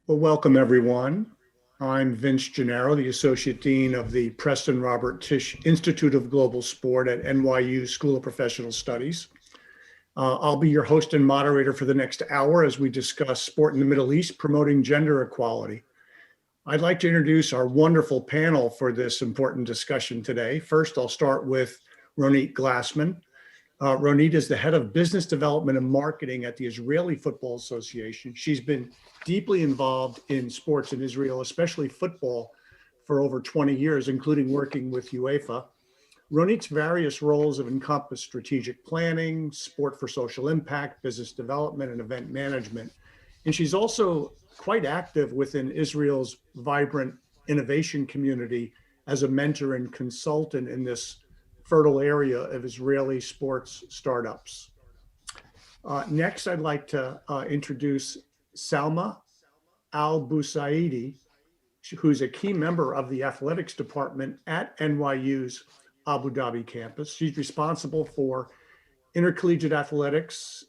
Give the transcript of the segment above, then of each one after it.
Well, welcome everyone. I'm Vince Gennaro, the Associate Dean of the Preston Robert Tisch Institute of Global Sport at NYU School of Professional Studies. I'll be your host and moderator for the next hour as we discuss sport in the Middle East, promoting gender equality. I'd like to introduce our wonderful panel for this important discussion today. First, I'll start with Ronit Glasman. Ronit is the head of business development and marketing at the Israeli Football Association. She's been deeply involved in sports in Israel, especially football, for over 20 years, including working with UEFA. Ronit's various roles have encompassed strategic planning, sport for social impact, business development, and event management. And she's also quite active within Israel's vibrant innovation community as a mentor and consultant in this fertile area of Israeli sports startups. Next, I'd like to introduce Salma Al-Busaeedi, who's a key member of the athletics department at NYU's Abu Dhabi campus. She's responsible for intercollegiate athletics,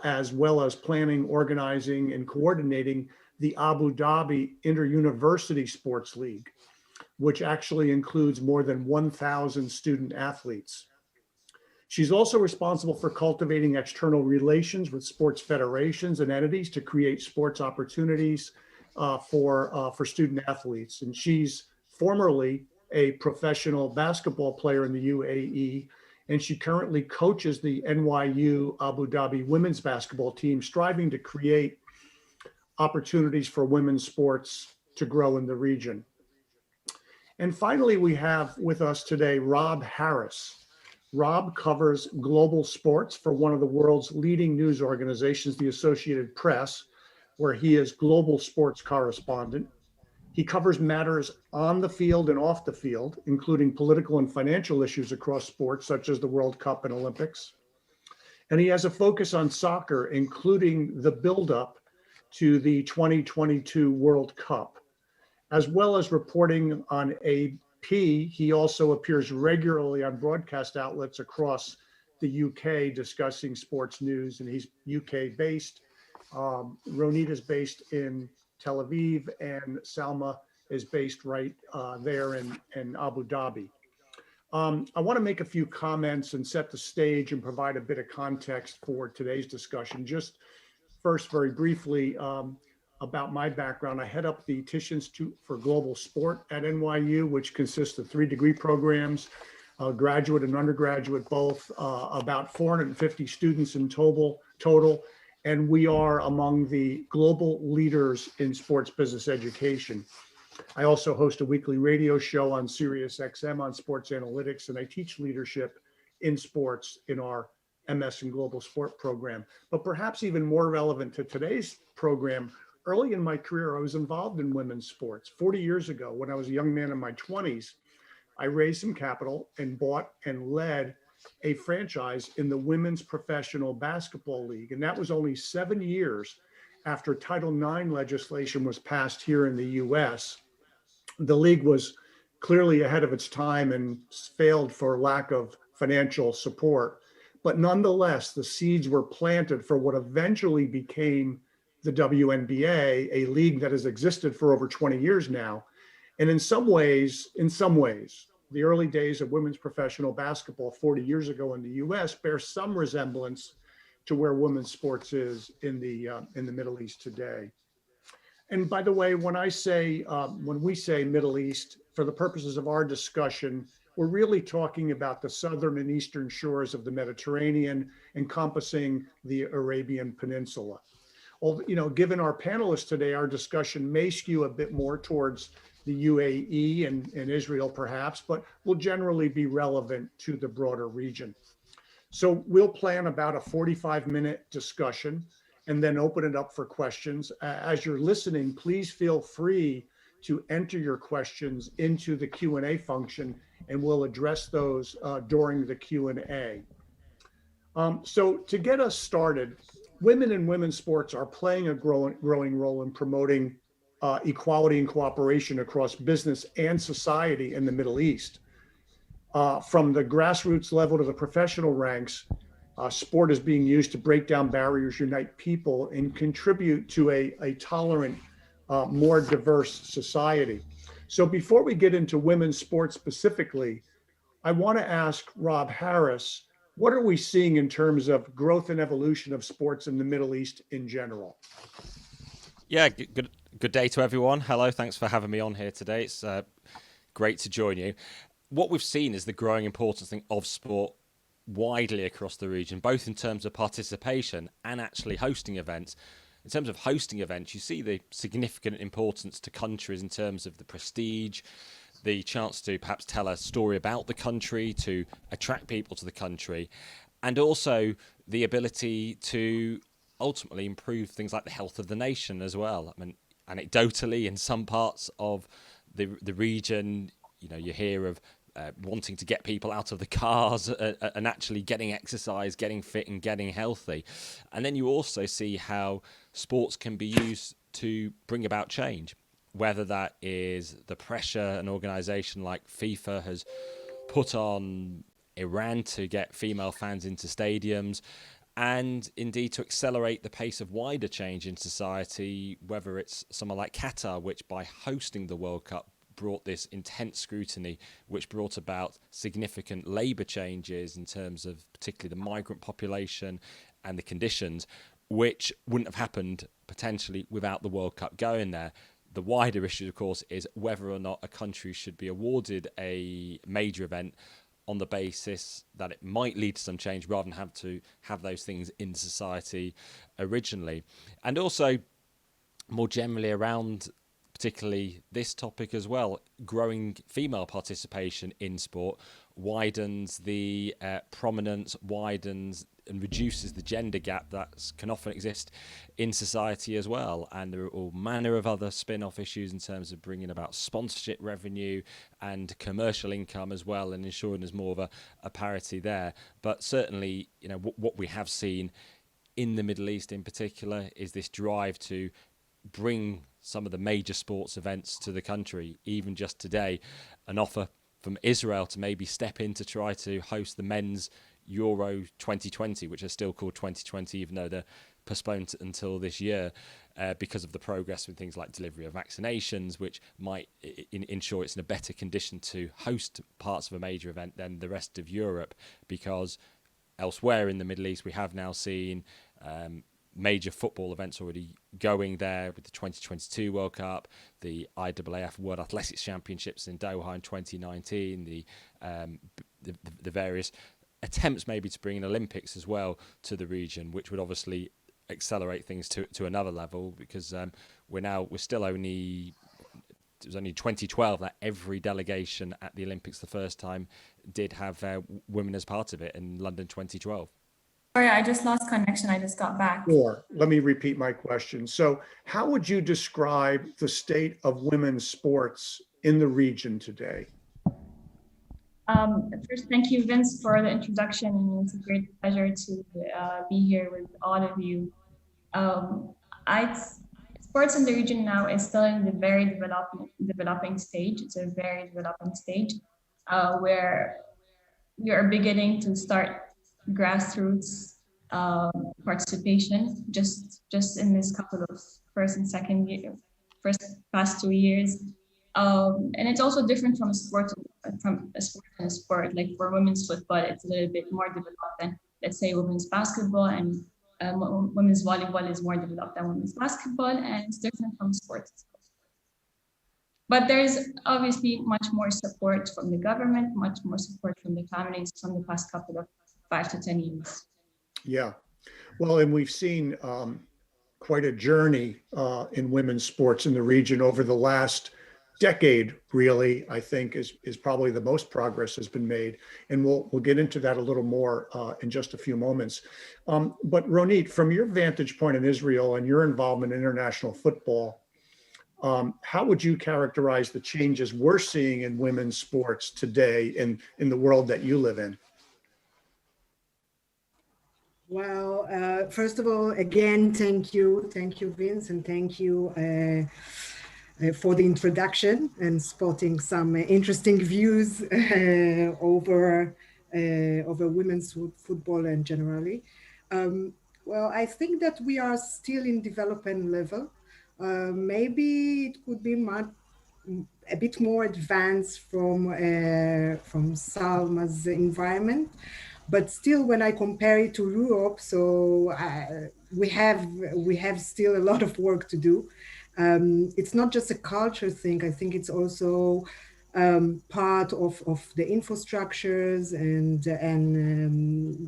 as well as planning, organizing, and coordinating the Abu Dhabi Inter-University Sports League, which actually includes more than 1,000 student athletes. She's also responsible for cultivating external relations with sports federations and entities to create sports opportunities for student athletes. And she's formerly a professional basketball player in the UAE, and she currently coaches the NYU Abu Dhabi women's basketball team, striving to create opportunities for women's sports to grow in the region. And finally, we have with us today Rob Harris. Rob covers global sports for one of the world's leading news organizations, the Associated Press, where he is global sports correspondent. He covers matters on the field and off the field, including political and financial issues across sports, such as the World Cup and Olympics. And he has a focus on soccer, including the buildup to the 2022 World Cup. As well as reporting on AP, he also appears regularly on broadcast outlets across the UK discussing sports news, and he's UK based. Ronit is based in Tel Aviv, and Salma is based right there in Abu Dhabi. I want to make a few comments and set the stage and provide a bit of context for today's discussion. Just first, very briefly, about my background. I head up the Tisch Institute for Global Sport at NYU, which consists of 3 degree programs, graduate and undergraduate both, about 450 students in total. And we are among the global leaders in sports business education. I also host a weekly radio show on Sirius XM on sports analytics, and I teach leadership in sports in our MS in Global Sport program. But perhaps even more relevant to today's program, early in my career, I was involved in women's sports. 40 years ago, when I was a young man in my 20s, I raised some capital and bought and led a franchise in the Women's Professional Basketball League. And that was only 7 years after Title IX legislation was passed here in the US. The league was clearly ahead of its time and failed for lack of financial support. But nonetheless, the seeds were planted for what eventually became the WNBA, a league that has existed for over 20 years now. And in some ways, the early days of women's professional basketball 40 years ago in the US bear some resemblance to where women's sports is in the Middle East today. And by the way, when we say Middle East, for the purposes of our discussion, we're really talking about the southern and eastern shores of the Mediterranean, encompassing the Arabian Peninsula. Well, given our panelists today, our discussion may skew a bit more towards the UAE and Israel perhaps, but will generally be relevant to the broader region. So we'll plan about a 45-minute discussion and then open it up for questions. As you're listening, please feel free to enter your questions into the Q&A function, and we'll address those during the Q&A. So to get us started, women in women's sports are playing a growing role in promoting equality and cooperation across business and society in the Middle East. From the grassroots level to the professional ranks, sport is being used to break down barriers, unite people, and contribute to a tolerant more diverse society. So before we get into women's sports specifically, I want to ask Rob Harris, what are we seeing in terms of growth and evolution of sports in the Middle East in general? Yeah, good day to everyone. Hello, thanks for having me on here today. It's great to join you. What we've seen is the growing importance of sport widely across the region, both in terms of participation and actually hosting events. In terms of hosting events, you see the significant importance to countries in terms of the prestige, the chance to perhaps tell a story about the country, to attract people to the country, and also the ability to ultimately improve things like the health of the nation as well. I mean, anecdotally, in some parts of the region, you hear of wanting to get people out of the cars and actually getting exercise, getting fit and getting healthy. And then you also see how sports can be used to bring about change, whether that is the pressure an organisation like FIFA has put on Iran to get female fans into stadiums, and indeed to accelerate the pace of wider change in society, whether it's someone like Qatar, which by hosting the World Cup brought this intense scrutiny, which brought about significant labour changes in terms of particularly the migrant population and the conditions, which wouldn't have happened potentially without the World Cup going there. The wider issue, of course, is whether or not a country should be awarded a major event on the basis that it might lead to some change rather than have to have those things in society originally. And also, more generally around particularly this topic as well, growing female participation in sport widens the prominence, widens and reduces the gender gap that can often exist in society as well. And there are all manner of other spin-off issues in terms of bringing about sponsorship revenue and commercial income as well, and ensuring there's more of a parity there. But certainly, what we have seen in the Middle East in particular is this drive to bring some of the major sports events to the country. Even just today, an offer from Israel to maybe step in to try to host the men's Euro 2020, which are still called 2020, even though they're postponed until this year because of the progress with things like delivery of vaccinations, which might ensure it's in a better condition to host parts of a major event than the rest of Europe, because elsewhere in the Middle East we have now seen major football events already going there with the 2022 World Cup, the IAAF World Athletics Championships in Doha in 2019, the various attempts maybe to bring an Olympics as well to the region, which would obviously accelerate things to another level, because we're still only, it was only 2012 that every delegation at the Olympics the first time did have women as part of it in London 2012. Sorry, I just lost connection. I just got back. Sure. Let me repeat my question. So how would you describe the state of women's sports in the region today? First, thank you, Vince, for the introduction. And it's a great pleasure to be here with all of you. Sports in the region now is still in the very developing stage. It's a very developing stage where we are beginning to start grassroots participation just in this couple of past 2 years, and it's also different from a sport and a sport. Like for women's football, it's a little bit more developed than, let's say, women's basketball, and women's volleyball is more developed than women's basketball, and it's different from sports. But there's obviously much more support from the government, much more support from the families from the past couple of 5 to 10 years. Yeah, well, and we've seen quite a journey in women's sports in the region over the last decade. Really, I think is probably the most progress has been made, and we'll get into that a little more in just a few moments. But Ronit, from your vantage point in Israel and your involvement in international football, how would you characterize the changes we're seeing in women's sports today in the world that you live in? Well, first of all, again, thank you, Vince, and thank you for the introduction and spotting some interesting views over women's football and generally. Well, I think that we are still in development level. maybe it could be a bit more advanced from Salma's environment, but still, when I compare it to Europe, so we have still a lot of work to do. It's not just a culture thing. I think it's also part of the infrastructures and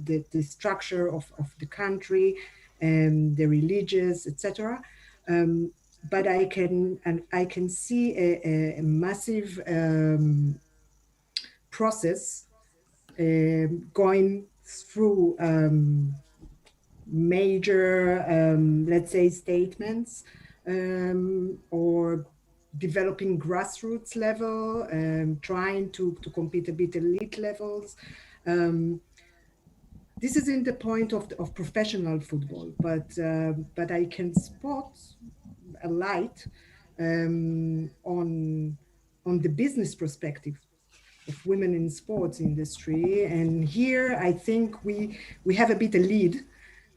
the structure of the country and the religious, etc. But I can see a massive process going through major, let's say, statements or developing grassroots level, trying to compete a bit elite levels. This isn't the point of professional football, but I can spot a light on the business perspective of women in sports industry. And here I think we have a bit a lead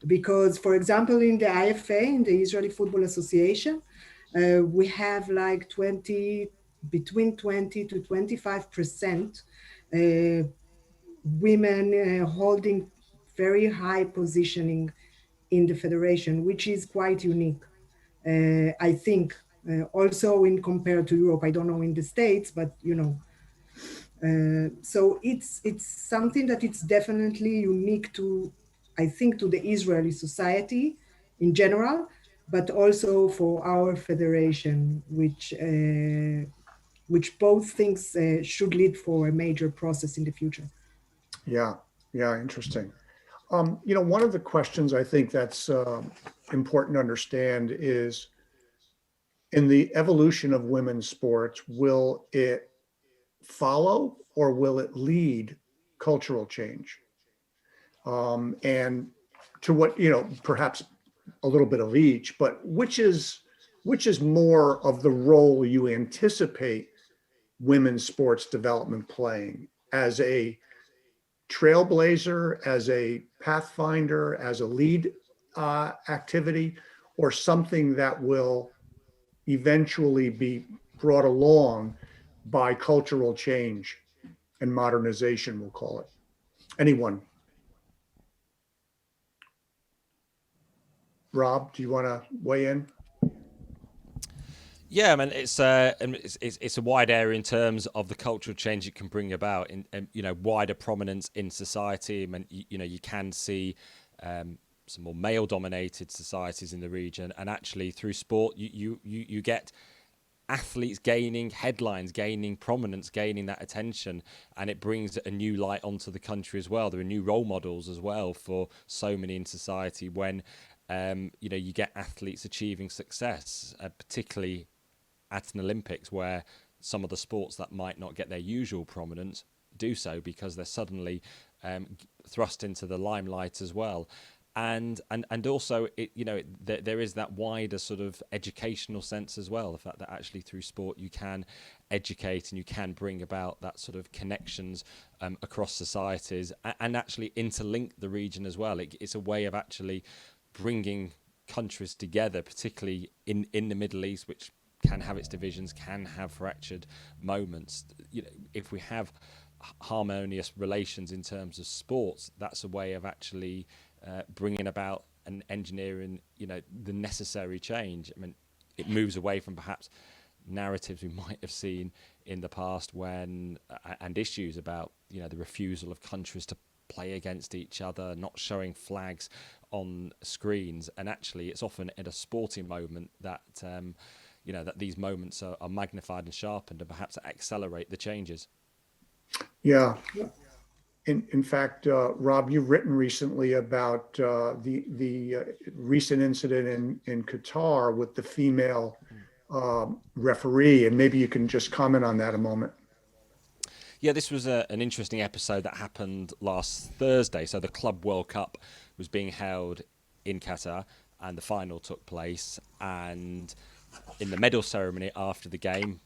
because, for example, in the IFA, in the Israeli Football Association, we have like between 20 to 25% women holding very high positioning in the federation, which is quite unique. I think also in compared to Europe, I don't know in the States, but so it's something that it's definitely unique to, I think, to the Israeli society in general, but also for our federation, which both things should lead for a major process in the future. Yeah, interesting. One of the questions I think that's important to understand is in the evolution of women's sports, will it follow or will it lead cultural change? And to what, perhaps a little bit of each, but which is more of the role you anticipate women's sports development playing as a trailblazer, as a pathfinder, as a lead activity, or something that will eventually be brought along by cultural change and modernization, we'll call it. Anyone? Rob, do you want to weigh in? Yeah, I mean, it's a wide area in terms of the cultural change it can bring about in wider prominence in society. I mean, you can see some more male-dominated societies in the region, and actually through sport, you get athletes gaining headlines, gaining prominence, gaining that attention, and it brings a new light onto the country as well. There are new role models as well for so many in society when you get athletes achieving success, particularly at an Olympics, where some of the sports that might not get their usual prominence do so because they're suddenly thrust into the limelight as well. And also, there is that wider sort of educational sense as well. The fact that actually through sport you can educate and you can bring about that sort of connections across societies and actually interlink the region as well. It's a way of actually bringing countries together, particularly in the Middle East, which can have its divisions, can have fractured moments. If we have harmonious relations in terms of sports, that's a way of actually bringing about and engineering, the necessary change. I mean, it moves away from perhaps narratives we might have seen in the past when and issues about, the refusal of countries to play against each other, not showing flags on screens, and actually it's often at a sporting moment that that these moments are magnified and sharpened and perhaps accelerate the changes. Yeah. In fact, Rob, you've written recently about the recent incident in Qatar with the female referee, and maybe you can just comment on that a moment. Yeah, this was an interesting episode that happened last Thursday. So the Club World Cup was being held in Qatar, and the final took place. And in the medal ceremony after the game,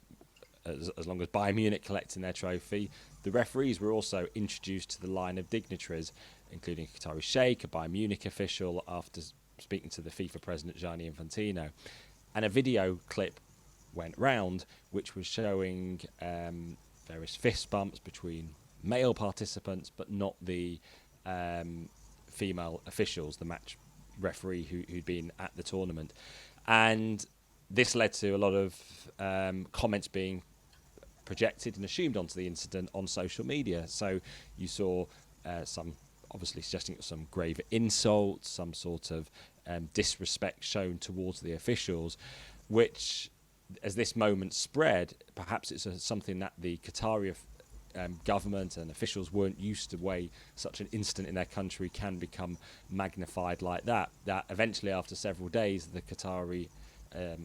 as long as Bayern Munich collecting their trophy, the referees were also introduced to the line of dignitaries, including a Qatari sheikh, a Bayern Munich official, after speaking to the FIFA president Gianni Infantino. And a video clip went round, which was showing various fist bumps between male participants, but not the female officials, the match referee who'd been at the tournament. And this led to a lot of comments being projected and assumed onto the incident on social media. So you saw some obviously suggesting some grave insults, some sort of disrespect shown towards the officials, which, as this moment spread, perhaps it's something that the Qatari government and officials weren't used to, way such an incident in their country can become magnified like that. That eventually, after several days, the Qatari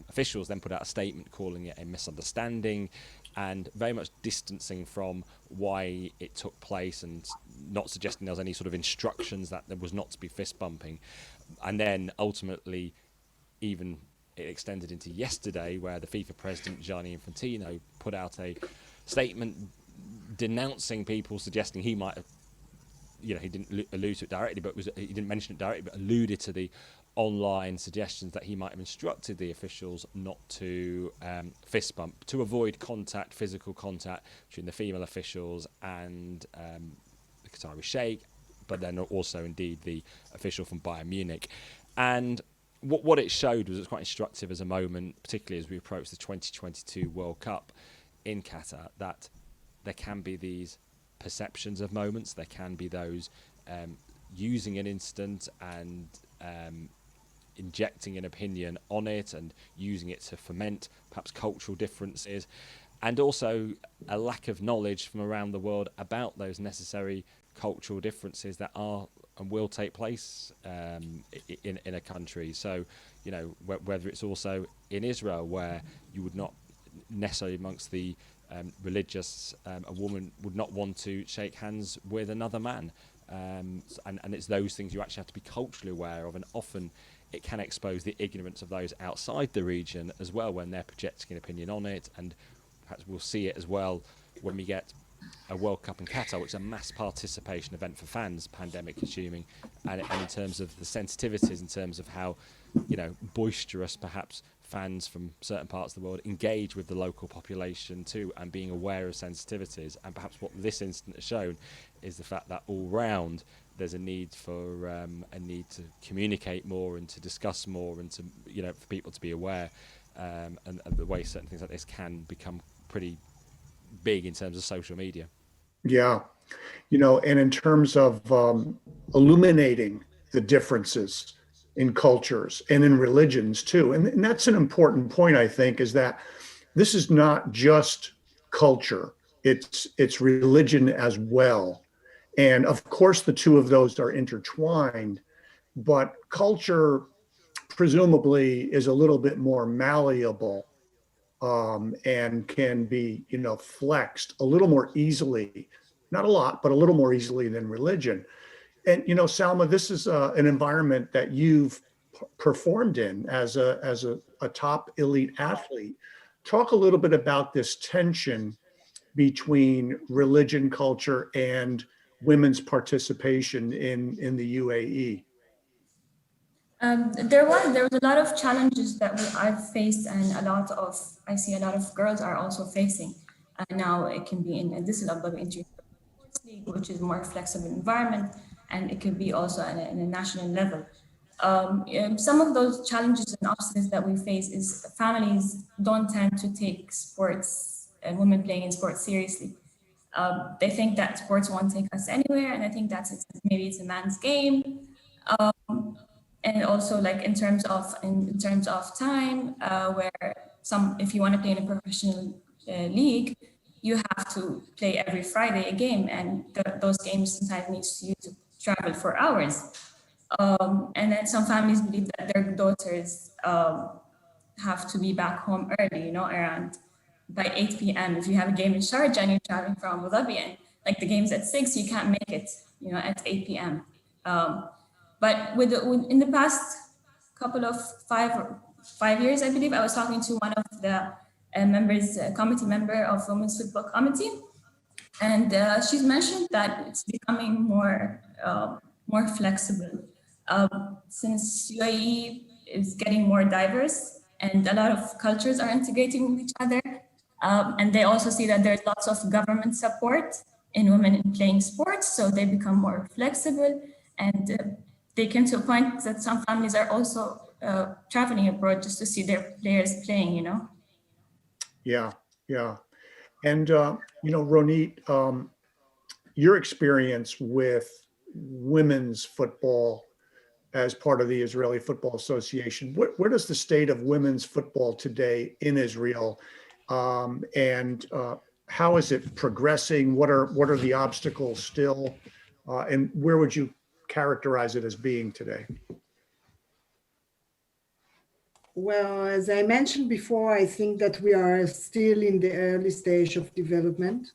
officials then put out a statement calling it a misunderstanding and very much distancing from why it took place and not suggesting there was any sort of instructions that there was not to be fist bumping. And then ultimately, even it extended into yesterday, where the FIFA president, Gianni Infantino, put out a statement denouncing people, suggesting he might have, he didn't allude to it directly, but he didn't mention it directly, but alluded to the online suggestions that he might have instructed the officials not to fist bump, to avoid contact, physical contact between the female officials and the Qatari Sheikh, but then also indeed the official from Bayern Munich. And what it showed was quite instructive as a moment, particularly as we approach the 2022 World Cup in Qatar, that there can be these perceptions of moments, there can be those using an incident and injecting an opinion on it and using it to foment perhaps cultural differences, and also a lack of knowledge from around the world about those necessary cultural differences that are and will take place in a country. So, whether it's also in Israel, where you would not necessarily amongst the religious, a woman would not want to shake hands with another man. And it's those things you actually have to be culturally aware of, and often it can expose the ignorance of those outside the region as well when they're projecting an opinion on it. And perhaps we'll see it as well when we get a World Cup in Qatar, which is a mass participation event for fans, pandemic assuming, and in terms of the sensitivities, in terms of how boisterous perhaps fans from certain parts of the world engage with the local population too, and being aware of sensitivities. And perhaps what this incident has shown is the fact that all round there's a need to communicate more and to discuss more and to for people to be aware, and the way certain things like this can become pretty big in terms of social media. Yeah, and in terms of illuminating the differences in cultures and in religions too. And that's an important point, I think, is that this is not just culture, it's religion as well. And of course, the two of those are intertwined, but culture presumably is a little bit more malleable and can be, flexed a little more easily, not a lot, but a little more easily than religion. And, Salma, this is an environment that you've performed in as a top elite athlete. Talk a little bit about this tension between religion, culture, and women's participation in the UAE. There was a lot of challenges that I've faced, and I see a lot of girls are also facing. And now it can be in this level Sports League, which is more flexible environment, and it could be also in a national level. Some of those challenges and obstacles that we face is families don't tend to take sports and women playing in sports seriously. They think that sports won't take us anywhere, and I think maybe it's a man's game. And also, like in terms of time, where if you want to play in a professional league, you have to play every Friday a game, and those games sometimes needs you to travel for hours. And then some families believe that their daughters have to be back home early, around by 8 p.m. If you have a game in Sharjah and you're traveling from Abu Dhabi, and like the game's at 6, you can't make it, at 8 p.m. But in the past couple of 5 years, I believe, I was talking to one of the committee member of Women's Football Committee, and she's mentioned that it's becoming more flexible since UAE is getting more diverse. and a lot of cultures are integrating with each other. And they also see that there's lots of government support in women in playing sports, so they become more flexible, and they came to a point that some families are also traveling abroad just to see their players playing, you know? Yeah, yeah. And, Ronit, your experience with women's football as part of the Israeli Football Association, where does the state of women's football today in Israel, and how is it progressing? What are the obstacles still, and where would you characterize it as being today? Well, as I mentioned before, I think that we are still in the early stage of development.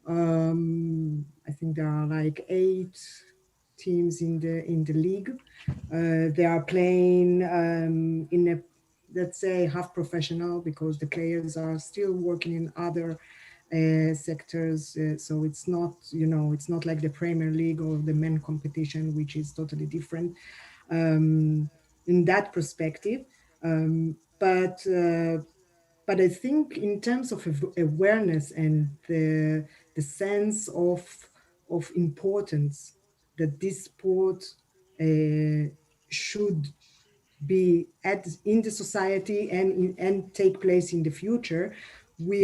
I think there are like 8 teams in the league. They are playing in a, let's say, half professional, because the players are still working in other sectors. So it's not, it's not like the Premier League or the men competition, which is totally different in that perspective. But I think in terms of awareness and the sense of importance that this sport should be in the society and take place in the future, we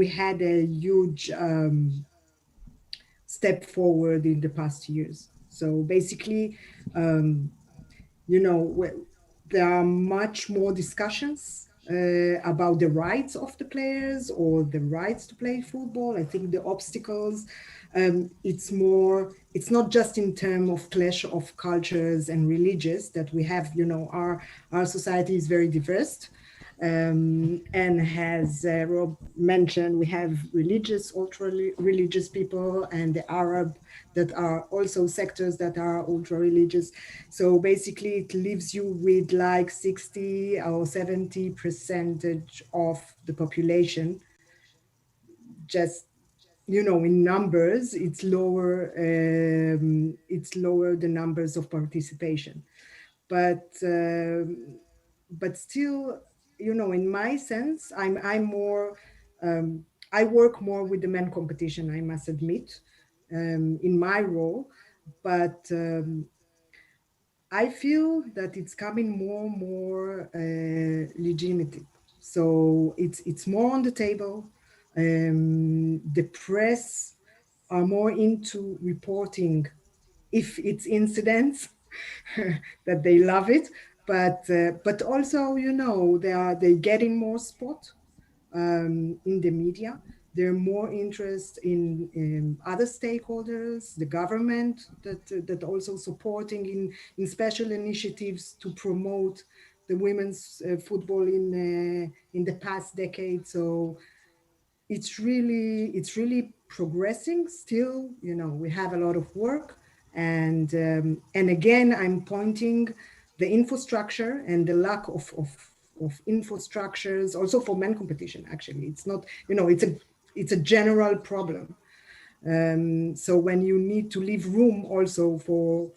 had a huge step forward in the past years. So basically, there are much more discussions about the rights of the players or the rights to play football. I think the obstacles, it's not just in terms of clash of cultures and religious that we have, our society is very diverse. And as Rob mentioned, we have religious, ultra-religious people, and the Arab that are also sectors that are ultra-religious. So basically it leaves you with like 60 or 70% of the population. Just, in numbers, it's lower the numbers of participation. But still, in my sense, I'm more, I work more with the men competition, I must admit, in my role, but I feel that it's coming more legitimate. So it's more on the table. The press are more into reporting if it's incidents that they love it, but also they're getting more spot in the media. They're more interest in other stakeholders, the government that also supporting in special initiatives to promote the women's football in the past decade. So it's really progressing still. We have a lot of work, and again, I'm pointing the infrastructure and the lack of infrastructures also for men competition. Actually, it's not, it's a general problem. So when you need to leave room also for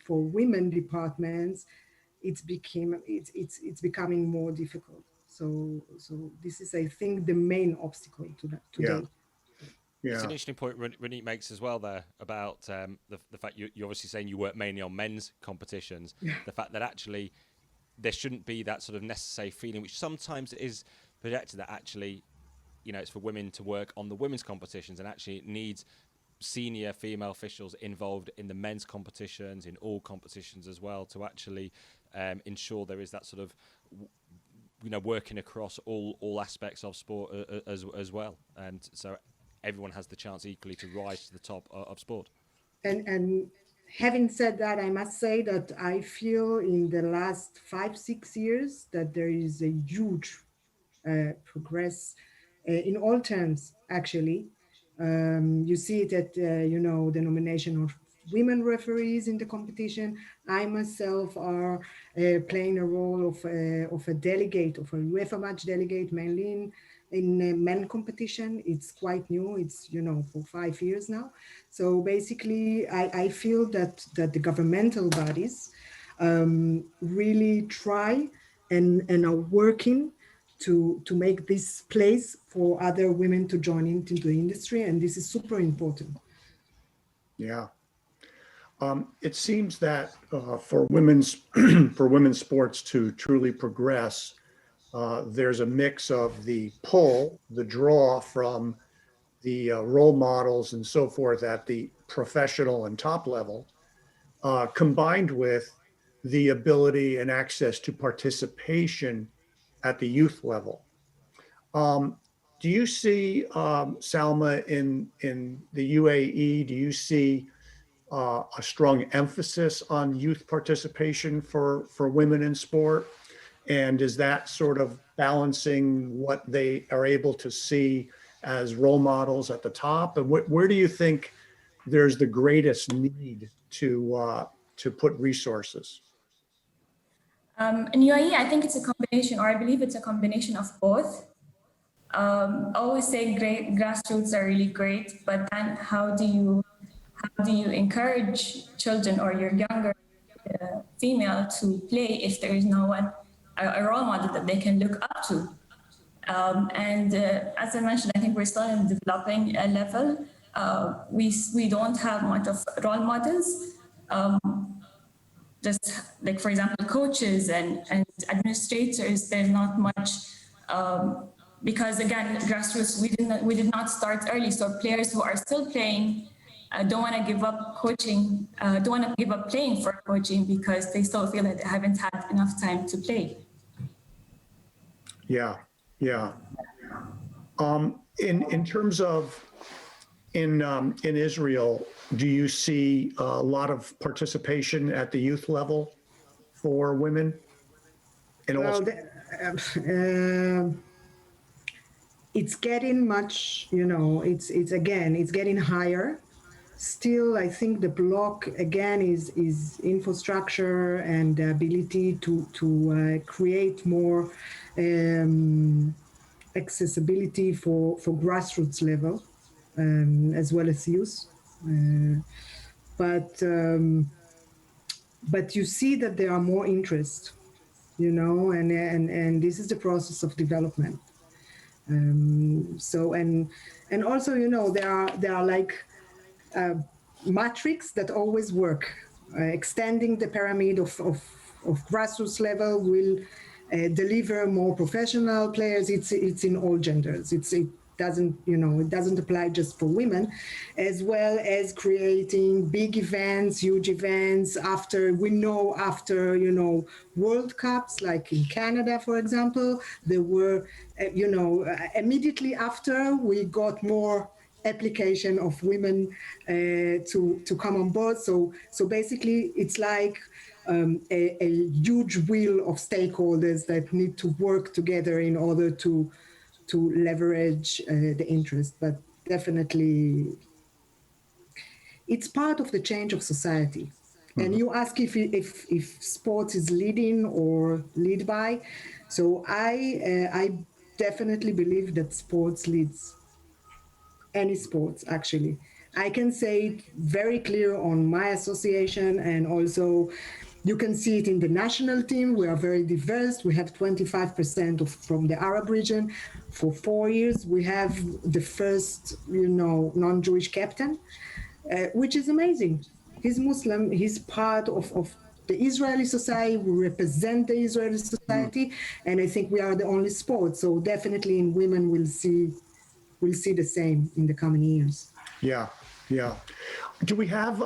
women departments, it's becoming more difficult. So this is, I think, the main obstacle to that today. Yeah. It's an interesting point Ronit makes as well there about the fact you're obviously saying you work mainly on men's competitions. Yeah. The fact that actually there shouldn't be that sort of necessary feeling, which sometimes is projected, that actually, it's for women to work on the women's competitions, and actually it needs senior female officials involved in the men's competitions, in all competitions as well, to actually ensure there is that sort of working across all aspects of sport as well, and so everyone has the chance equally to rise to the top of sport. And having said that, I must say that I feel in the last 5-6 years that there is a huge progress in all terms, actually. You see it at, the nomination of women referees in the competition. I myself are playing a role of a delegate, of a UEFA match delegate, mainly in men competition. It's quite new. It's, for 5 years now. So basically, I feel that the governmental bodies really try and are working to make this place for other women to join into the industry, and this is super important. Yeah. It seems that for women's for women's sports to truly progress, there's a mix of the pull, the draw from the role models and so forth at the professional and top level, combined with the ability and access to participation at the youth level. Do you see, Salma, in the UAE, do you see a strong emphasis on youth participation for women in sport? And is that sort of balancing what they are able to see as role models at the top? And where do you think there's the greatest need to put resources? In UAE, I think it's a combination, or I believe it's a combination of both. I always say great grassroots are really great, but then how do you encourage children or your younger female to play if there is no one, a role model that they can look up to? And as I mentioned, I think we're still in the developing level. We don't have much of role models. Just like, for example, coaches and administrators, there's not much, because again, grassroots, we did not start early. So players who are still playing don't want to give up coaching, don't want to give up playing for coaching because they still feel that they haven't had enough time to play. Yeah, yeah. In terms of in Israel, do you see a lot of participation at the youth level for women? And Well, also, it's getting much, it's getting higher. Still, I think the block again is infrastructure and the ability to create more accessibility for grassroots level, as well as youth. But you see that there are more interest, and this is the process of development. So and also, there are like matrix that always work. Extending the pyramid of grassroots level will deliver more professional players. It's in all genders. It doesn't apply just for women, as well as creating big events, huge events. After World Cups, like in Canada, for example, there were, immediately after we got more application of women to come on board. So basically, it's like a huge wheel of stakeholders that need to work together in order to leverage the interest. But definitely, it's part of the change of society. Mm-hmm. And you ask if sports is leading or lead by. So I definitely believe that sports leads. Any sports, actually. I can say it very clear on my association, and also you can see it in the national team. We are very diverse. We have 25% from the Arab region. For 4 years, we have the first, non-Jewish captain, which is amazing. He's Muslim. He's part of the Israeli society. We represent the Israeli society, and I think we are the only sport. So definitely in women, we'll see the same in the coming years. Yeah. Do we have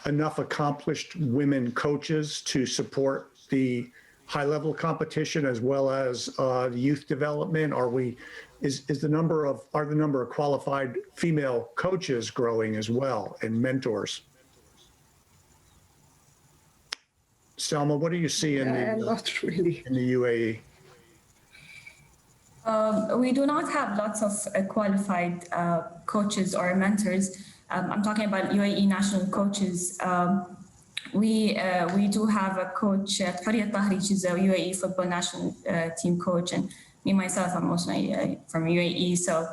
enough accomplished women coaches to support the high-level competition as well as youth development? Are the number of qualified female coaches growing as well, and mentors? Salma, what do you see not really in the UAE? We do not have lots of qualified coaches or mentors. I'm talking about UAE national coaches. We do have a coach at Faria Tahri, which is a UAE football national team coach, and me myself, I'm also from UAE. So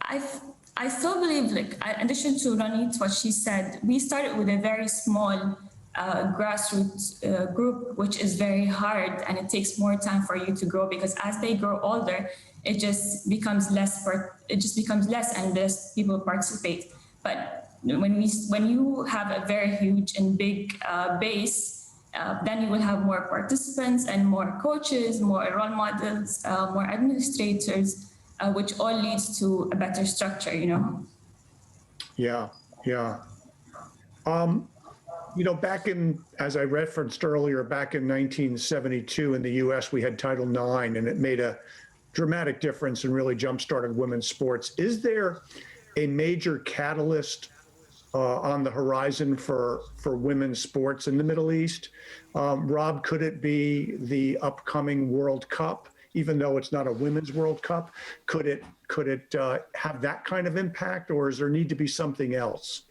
I still believe, in addition to Ronit, what she said, we started with a very small grassroots group, which is very hard, and it takes more time for you to grow, because as they grow older, it just becomes less, and less people participate. But when you have a very huge and big base, then you will have more participants and more coaches, more role models, more administrators, which all leads to a better structure, Yeah, yeah. Back in, as I referenced earlier, back in 1972 in the US, we had Title IX, and it made a dramatic difference and really jump-started women's sports. Is there a major catalyst on the horizon for women's sports in the Middle East? Rob, could it be the upcoming World Cup, even though it's not a women's World Cup? Could it have that kind of impact, or does there need to be something else?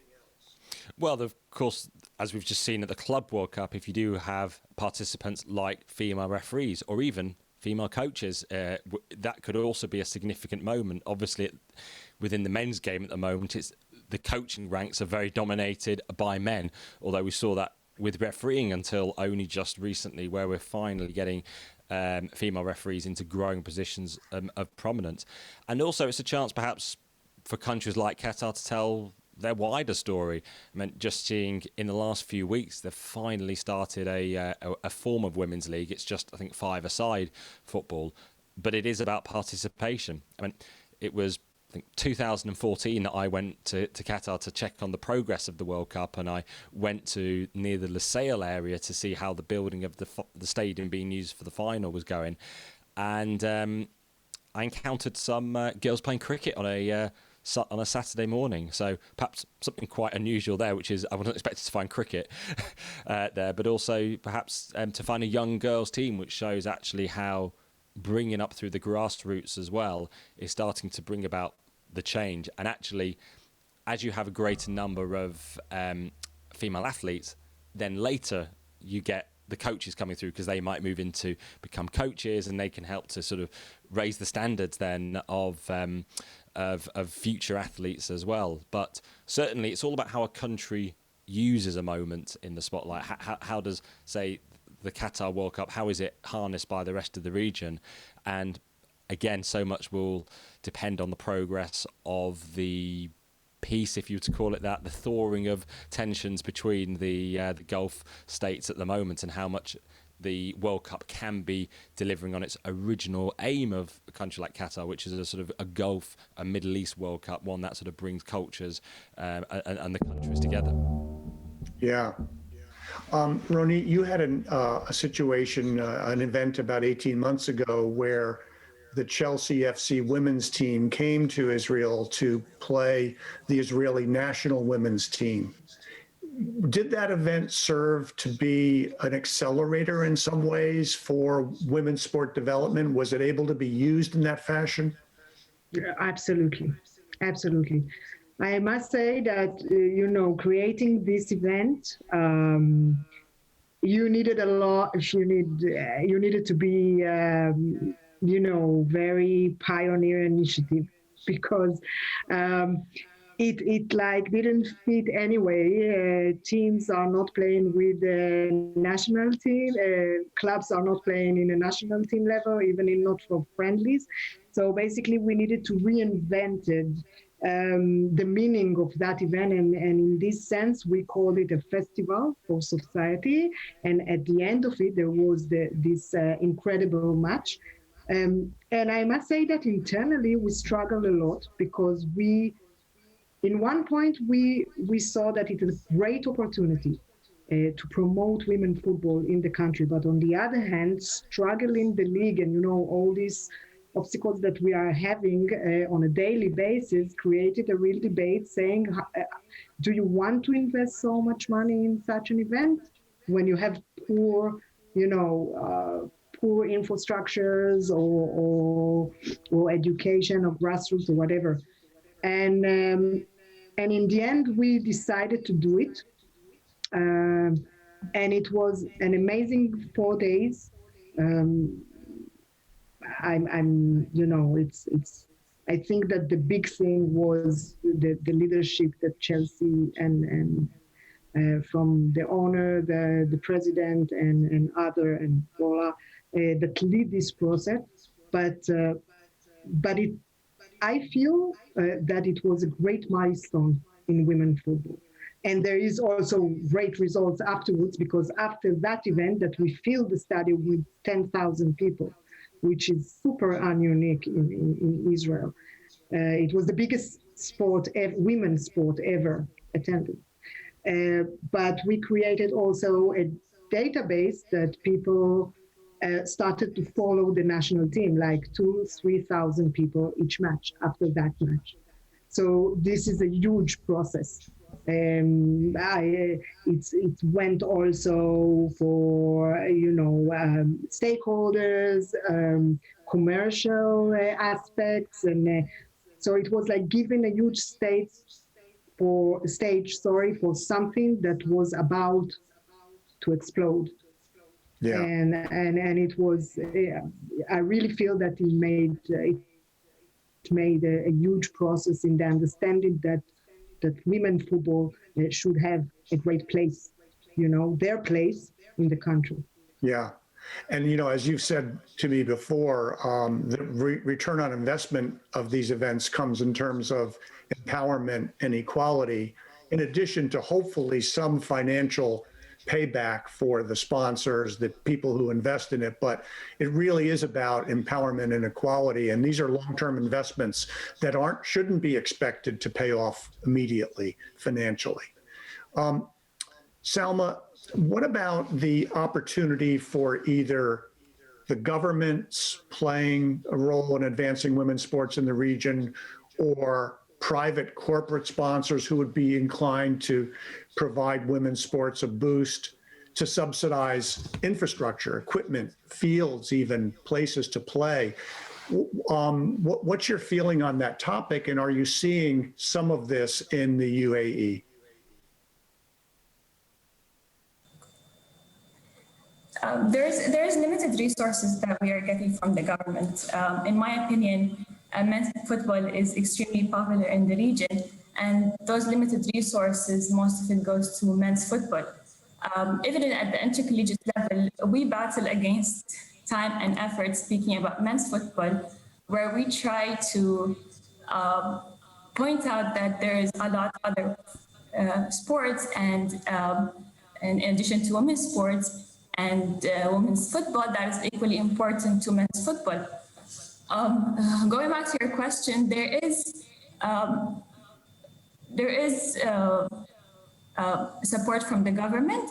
Well, of course, as we've just seen at the Club World Cup, if you do have participants like female referees or even female coaches, that could also be a significant moment. Obviously, within the men's game at the moment, the coaching ranks are very dominated by men, although we saw that with refereeing until only just recently, where we're finally getting female referees into growing positions of prominence. And also it's a chance perhaps for countries like Qatar to tell their wider story. I mean, just seeing in the last few weeks, they've finally started a form of women's league. It's just, I think, 5-a-side football, but it is about participation. I mean, it was, I think, 2014 that I went to Qatar to check on the progress of the World Cup, and I went to near the Lusail area to see how the building of the stadium being used for the final was going. And I encountered some girls playing cricket on a Saturday morning, so perhaps something quite unusual there, which is I wasn't expected to find cricket there, but also perhaps to find a young girls team, which shows actually how bringing up through the grassroots as well is starting to bring about the change. And actually, as you have a greater number of female athletes, then later you get the coaches coming through, because they might move into become coaches, and they can help to sort of raise the standards then of future athletes as well. But certainly it's all about how a country uses a moment in the spotlight. How does, say, the Qatar World Cup, how is it harnessed by the rest of the region? And again, so much will depend on the progress of the peace, if you were to call it that, the thawing of tensions between the Gulf states at the moment, and how much the World Cup can be delivering on its original aim of a country like Qatar, which is a sort of a Middle East World Cup, one that sort of brings cultures and the countries together. Yeah. Ronit, you had a situation, an event about 18 months ago where the Chelsea FC women's team came to Israel to play the Israeli national women's team. Did that event serve to be an accelerator in some ways for women's sport development? Was it able to be used in that fashion? Yeah, absolutely. Absolutely. I must say that, creating this event, you needed a lot. You needed to be, very pioneer initiative, because it like didn't fit anyway. Teams are not playing with the national team. Clubs are not playing in a national team level, even in not for friendlies. So basically, we needed to reinvent it. The meaning of that event, and in this sense we called it a festival for society, and at the end of it there was this incredible match, and I must say that internally we struggled a lot, because in one point we saw that it is a great opportunity to promote women football in the country, but on the other hand, struggling the league and all these obstacles that we are having on a daily basis created a real debate, saying, do you want to invest so much money in such an event when you have poor infrastructures or education or grassroots or whatever? And in the end, we decided to do it. And it was an amazing 4 days. I think that the big thing was the leadership that Chelsea and from the owner, the president, and other, and Paula, that lead this process. But I feel that it was a great milestone in women's football. And there is also great results afterwards, because after that event that we filled the stadium with 10,000 people, which is super unique in Israel. It was the biggest sport, women's sport ever attended. But we created also a database that people started to follow the national team, like 2,000-3,000 people each match after that match. So this is a huge process. It went also for, stakeholders, commercial aspects. And so it was like giving a huge stage for something that was about to explode. Yeah. And it was, I really feel that it made a huge process in the understanding that women football should have a great place, their place in the country. Yeah. And, as you've said to me before, the return on investment of these events comes in terms of empowerment and equality, in addition to hopefully some financial payback for the sponsors, the people who invest in it. But it really is about empowerment and equality. And these are long-term investments that shouldn't be expected to pay off immediately financially. Salma, what about the opportunity for either the governments playing a role in advancing women's sports in the region, or private corporate sponsors who would be inclined to provide women's sports a boost, to subsidize infrastructure, equipment, fields, even places to play? What's your feeling on that topic, and are you seeing some of this in the UAE? There's limited resources that we are getting from the government. In my opinion, men's football is extremely popular in the region, and those limited resources, most of it goes to men's football. Even at the intercollegiate level, we battle against time and effort, speaking about men's football, where we try to point out that there is a lot of other sports, and in addition to women's sports and women's football, that is equally important to men's football. Going back to your question, there is support from the government.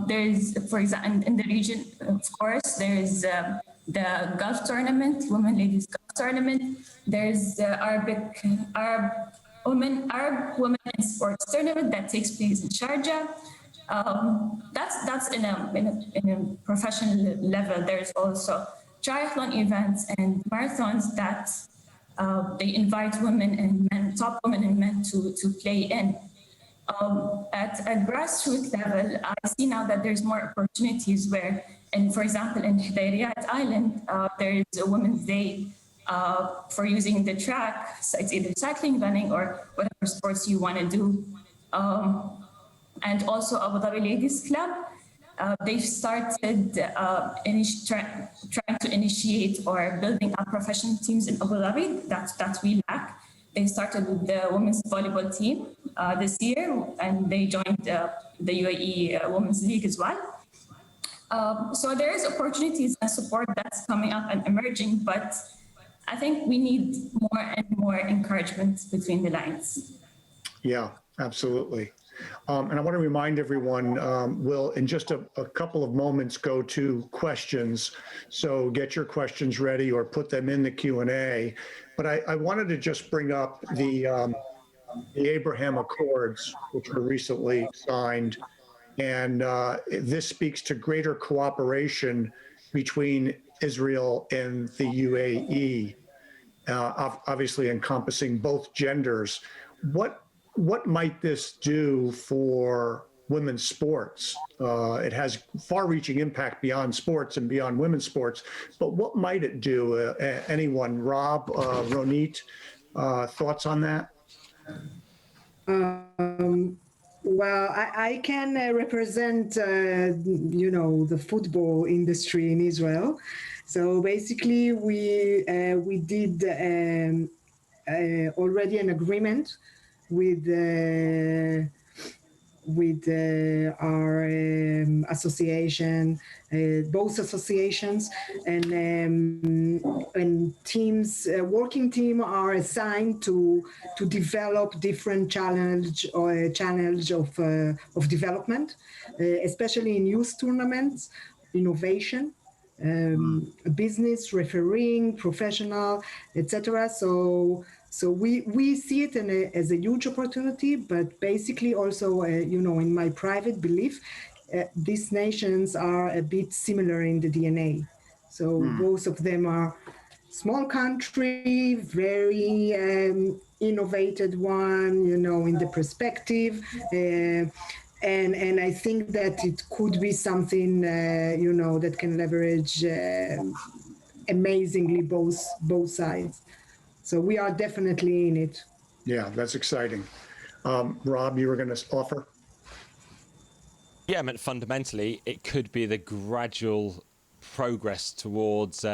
There is, for example, in the region, of course, there is the golf tournament, Women Ladies Golf Tournament. There's Arab Women in Sports Tournament that takes place in Sharjah. That's in a professional level. There's also triathlon events and marathons that they invite women and men, top women and men, to play in. At a grassroots level, I see now that there's more opportunities where, and for example, in Hudayriyat Island, there is a Women's Day for using the track. So it's either cycling, running, or whatever sports you want to do. And also Abu Dhabi Ladies Club, they've started trying to initiate or building up professional teams in Abu Dhabi that we lack. They started with the women's volleyball team this year, and they joined the UAE Women's League as well. So there is opportunities and support that's coming up and emerging, but I think we need more and more encouragement between the lines. Yeah, absolutely. And I want to remind everyone, we'll in just a couple of moments go to questions. So get your questions ready or put them in the Q&A. But I wanted to just bring up the Abraham Accords, which were recently signed. And this speaks to greater cooperation between Israel and the UAE, obviously encompassing both genders. What might this do for women's sports? It has far-reaching impact beyond sports and beyond women's sports, but what might it do? Anyone? Rob, Ronit, thoughts on that? Well, I can represent, the football industry in Israel. So basically, we did already an agreement with our association, both associations, and teams, working team are assigned to develop different challenge of development, especially in youth tournaments, innovation, business, refereeing, professional, etc. So we see it as a huge opportunity, but basically also, in my private belief, these nations are a bit similar in the DNA. So both of them are small country, very innovated one, in the perspective. And I think that it could be something, that can leverage amazingly both sides. So we are definitely in it. Yeah, that's exciting. Rob, you were going to offer? Yeah, I mean, fundamentally, it could be the gradual progress towards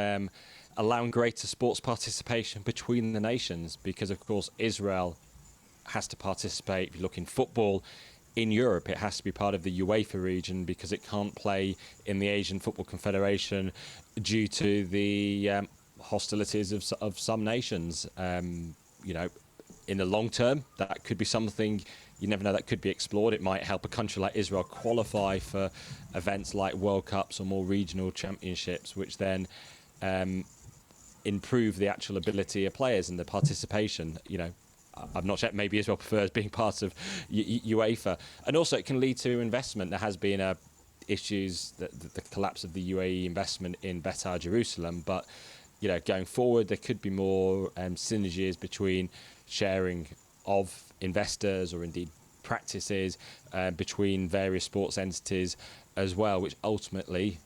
allowing greater sports participation between the nations, because, of course, Israel has to participate. If you look in football, in Europe, it has to be part of the UEFA region because it can't play in the Asian Football Confederation due to the hostilities of some nations. In the long term, that could be something, you never know, that could be explored. It might help a country like Israel qualify for events like World Cups or more regional championships, which then improve the actual ability of players and the participation. I'm not sure, maybe Israel prefers being part of UEFA. And also it can lead to investment. There has been issues, the collapse of the UAE investment in Betar Jerusalem, but going forward, there could be more synergies between sharing of investors or indeed practices between various sports entities as well, which ultimately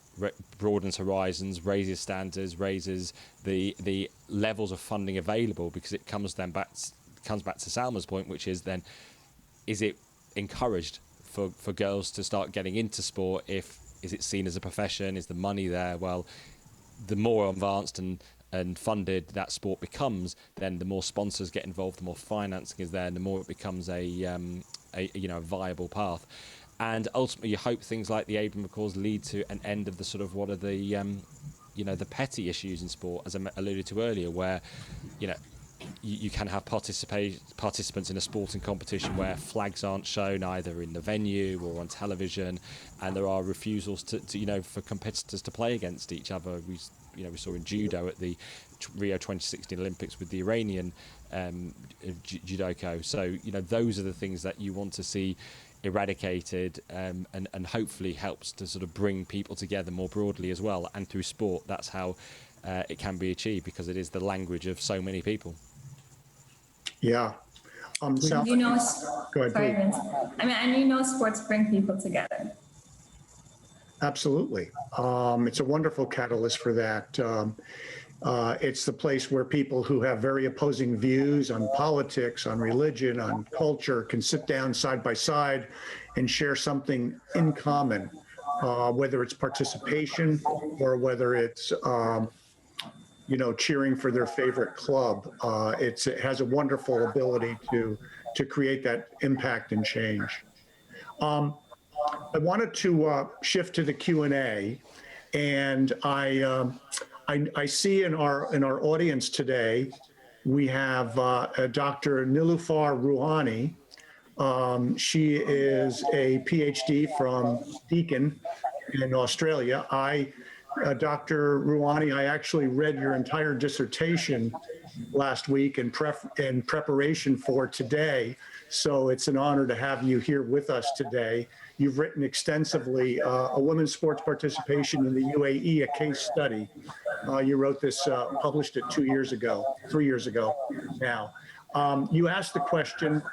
broadens horizons, raises standards, raises the levels of funding available, because it comes back to Salma's point, which is then, is it encouraged for girls to start getting into sport? Is it seen as a profession? Is the money there? Well, the more advanced and funded that sport becomes, then the more sponsors get involved, the more financing is there, and the more it becomes a viable path. And ultimately, you hope things like the Abraham Accords lead to an end of the sort of what are the petty issues in sport, as I alluded to earlier, where you can have participants in a sporting competition where flags aren't shown either in the venue or on television, and there are refusals to for competitors to play against each other. We saw in judo at the Rio 2016 Olympics with the Iranian judoka. So those are the things that you want to see eradicated, and hopefully helps to sort of bring people together more broadly as well. And through sport, that's how it can be achieved, because it is the language of so many people. Yeah. Sal, You know, go ahead, sorry, please. Vince. I mean, and sports bring people together. Absolutely. It's a wonderful catalyst for that. It's the place where people who have very opposing views on politics, on religion, on culture can sit down side by side and share something in common, whether it's participation or whether it's cheering for their favorite club. It has a wonderful ability to create that impact and change. I wanted to shift to the Q&A, and I see in our audience today we have Dr. Nilufar Rouhani. She is a PhD from Deakin in Australia. Dr. Rouhani, I actually read your entire dissertation last week in preparation for today, so it's an honor to have you here with us today. You've written extensively, a women's sports participation in the UAE, a case study. You wrote this, published it 3 years ago now. You asked the question,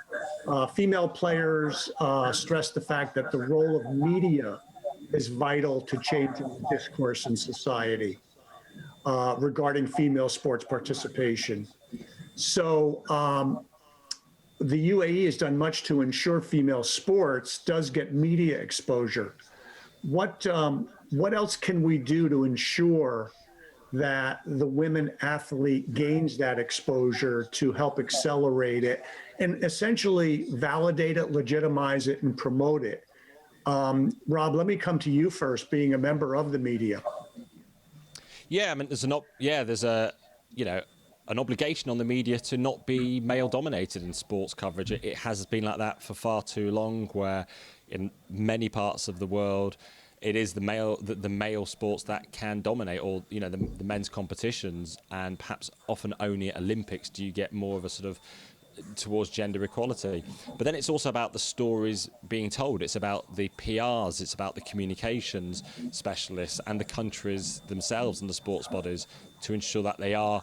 female players stress the fact that the role of media is vital to changing the discourse in society regarding female sports participation. So the UAE has done much to ensure female sports does get media exposure. What else can we do to ensure that the women athlete gains that exposure to help accelerate it and essentially validate it, legitimize it, and promote it? Rob, let me come to you first, being a member of the media. Yeah, I mean, there's an obligation on the media to not be male dominated in sports coverage. It has been like that for far too long, where in many parts of the world it is the male sports that can dominate, or the men's competitions, and perhaps often only at Olympics do you get more of a sort of towards gender equality. But then it's also about the stories being told. It's about the PRs, it's about the communications specialists and the countries themselves and the sports bodies to ensure that they are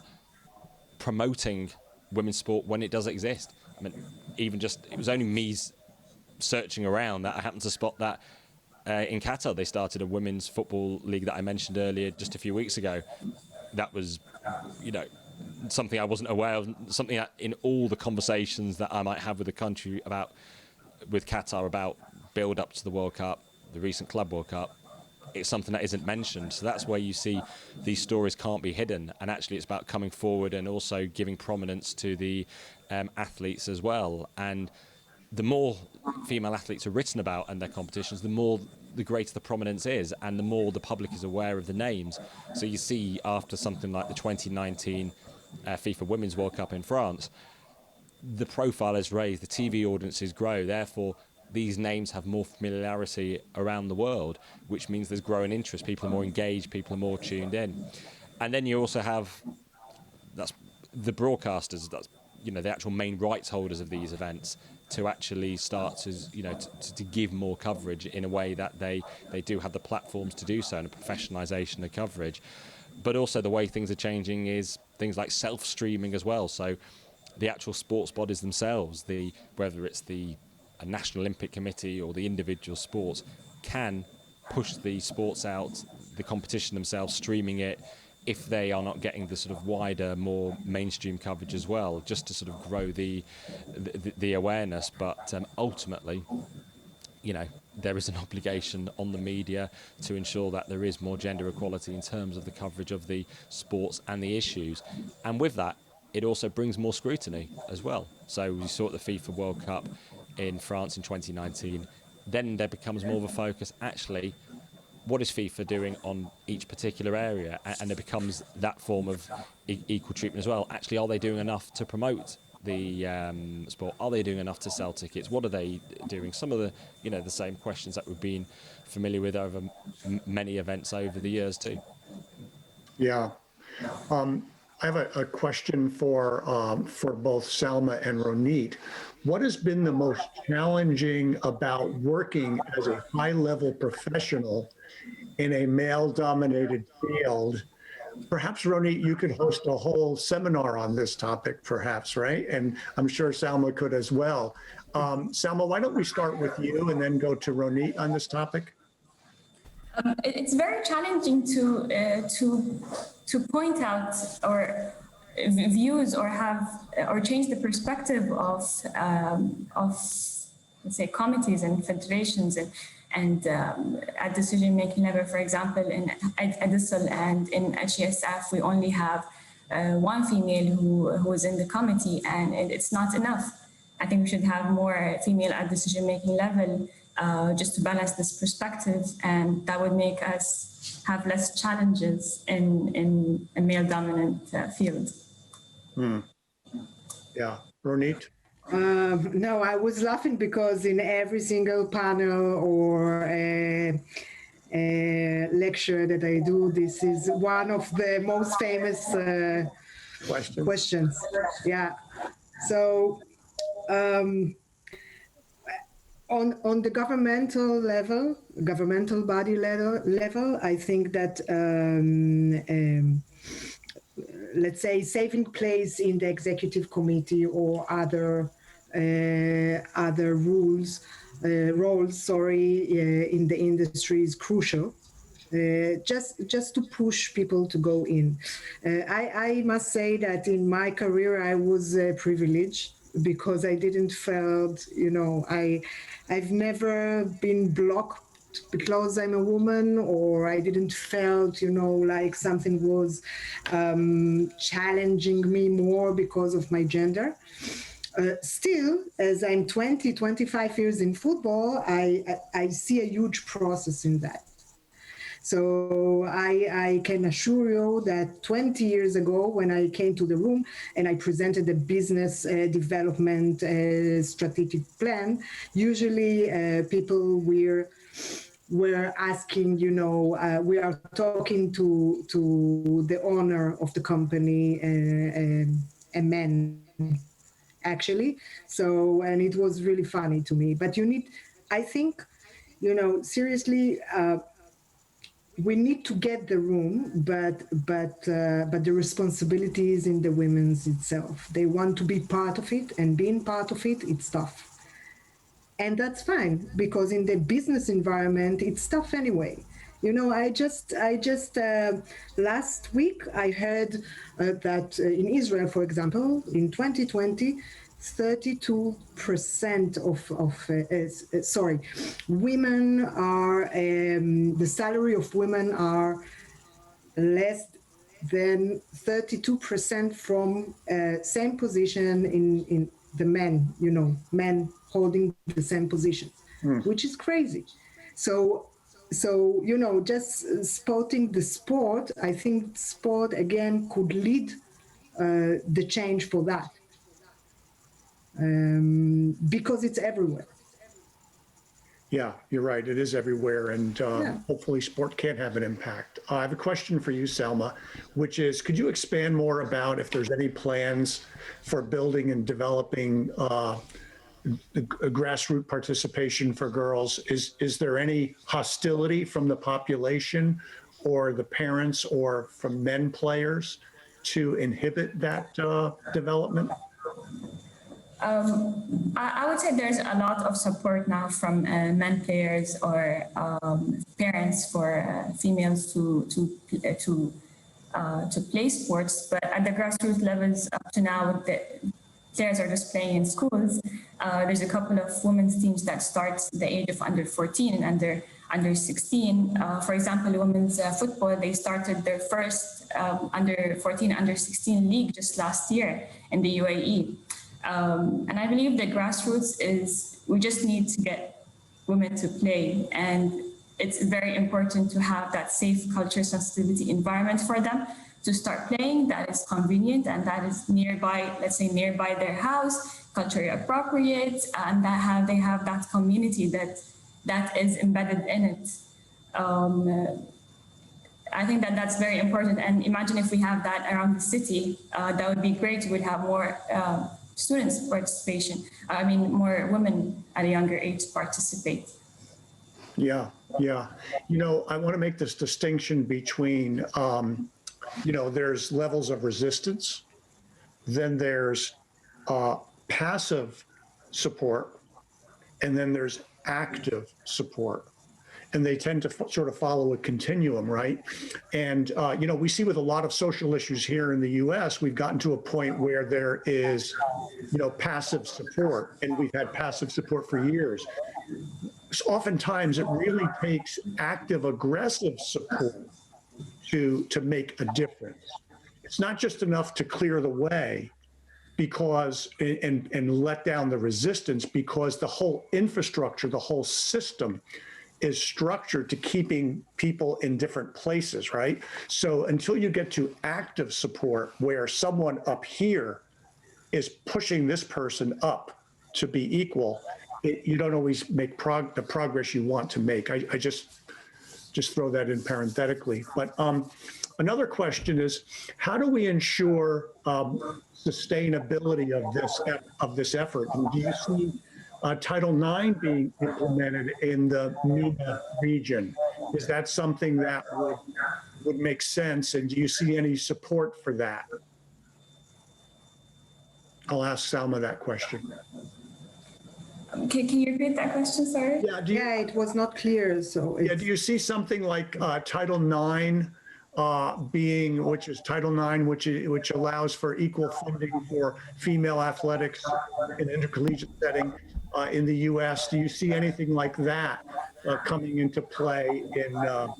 promoting women's sport when it does exist. I mean, it was only me searching around that I happened to spot that in Qatar they started a women's football league that I mentioned earlier just a few weeks ago. That was, something I wasn't aware of, something that in all the conversations that I might have with the country with Qatar about build up to the World Cup, the recent Club World Cup, it's something that isn't mentioned. So that's where you see these stories can't be hidden. And actually it's about coming forward and also giving prominence to the athletes as well. And the more female athletes are written about and their competitions, the greater the prominence is, and the more the public is aware of the names. So you see after something like the 2019 FIFA Women's World Cup in France, the profile is raised, the TV audiences grow, therefore these names have more familiarity around the world, which means there's growing interest, people are more engaged, people are more tuned in. And then you also have that's the broadcasters, that's the actual main rights holders of these events, to actually start to give more coverage in a way that they do have the platforms to do so, and a professionalization of coverage. But also the way things are changing is things like self-streaming as well. So the actual sports bodies themselves, whether it's a National Olympic Committee or the individual sports, can push the sports out, the competition themselves, streaming it, if they are not getting the sort of wider, more mainstream coverage as well, just to sort of grow the awareness. But ultimately, there is an obligation on the media to ensure that there is more gender equality in terms of the coverage of the sports and the issues. And with that, it also brings more scrutiny as well. So we saw at the FIFA World Cup in France in 2019, then there becomes more of a focus, actually, what is FIFA doing on each particular area? And there becomes that form of equal treatment as well. Actually, are they doing enough to promote the sport? Are they doing enough to sell tickets? What are they doing? Some of the, the same questions that we've been familiar with over many events over the years too. Yeah. I have a question for both Salma and Ronit. What has been the most challenging about working as a high-level professional in a male-dominated field? Perhaps, Ronit, you could host a whole seminar on this topic, perhaps, right? And I'm sure Salma could as well. Salma, why don't we start with you and then go to Ronit on this topic? It's very challenging to point out or views or change the perspective of let's say committees and federations and at decision-making level. For example, in Adisal and in HESF, we only have one female who is in the committee, and it's not enough. I think we should have more female at decision-making level just to balance this perspective, and that would make us have less challenges in a male-dominant field. Yeah, Ronit? No, I was laughing because in every single panel or lecture that I do, this is one of the most famous questions. Yeah. So on the governmental level, governmental body level, I think that let's say saving place in the executive committee or other roles in the industry is crucial. Just to push people to go in. I must say that in my career I was privileged because I didn't felt, I've never been blocked because I'm a woman, or I didn't felt, like something was challenging me more because of my gender. Still, as I'm 25 years in football, I see a huge process in that. So I can assure you that 20 years ago, when I came to the room and I presented a business development strategic plan, usually people were asking, we are talking to the owner of the company, a man, actually. So, and it was really funny to me. But I think, seriously, we need to get the room, but the responsibility is in the women's itself. They want to be part of it, and being part of it, it's tough. And that's fine, because in the business environment, it's tough anyway. I just last week I heard that in Israel, for example, in 2020, 32% women are, the salary of women are less than 32% from same position in the men, men holding the same position, which is crazy. So, just spotting the sport, I think sport again could lead the change for that. Because it's everywhere. Yeah, you're right. It is everywhere, and hopefully sport can have an impact. I have a question for you, Salma, which is, could you expand more about if there's any plans for building and developing a grassroots participation for girls? Is there any hostility from the population or the parents or from men players to inhibit that development? I would say there's a lot of support now from men players or parents for females to play sports. But at the grassroots levels up to now, the players are just playing in schools. There's a couple of women's teams that start the age of under 14 and under 16. For example, women's football, they started their first under 14, under 16 league just last year in the UAE. And I believe the grassroots we just need to get women to play. And it's very important to have that safe culture sensitivity environment for them to start playing that is convenient and that is nearby, let's say nearby their house, culturally appropriate, and that they have that community that is embedded in it. I think that's very important. And imagine if we have that around the city, that would be great. We'd have more students participation. More women at a younger age participate. Yeah. I want to make this distinction between, there's levels of resistance, then there's passive support, and then there's active support. And they tend to sort of follow a continuum, right? And, we see with a lot of social issues here in the US, we've gotten to a point where there is, passive support, and we've had passive support for years. So oftentimes it really takes active, aggressive support to make a difference. It's not just enough to clear the way because, and let down the resistance, because the whole infrastructure, the whole system is structured to keeping people in different places, right? So until you get to active support where someone up here is pushing this person up to be equal, you don't always make the progress you want to make. I just throw that in parenthetically. But another question is, how do we ensure sustainability of this effort? And do you see Title IX being implemented in the NYUAD region? Is that something that would make sense? And do you see any support for that? I'll ask Salma that question. Can you repeat that question, sorry? Yeah, It was not clear. So do you see something like Title IX which is Title IX, which allows for equal funding for female athletics in an intercollegiate setting in the U.S. Do you see anything like that coming into play in the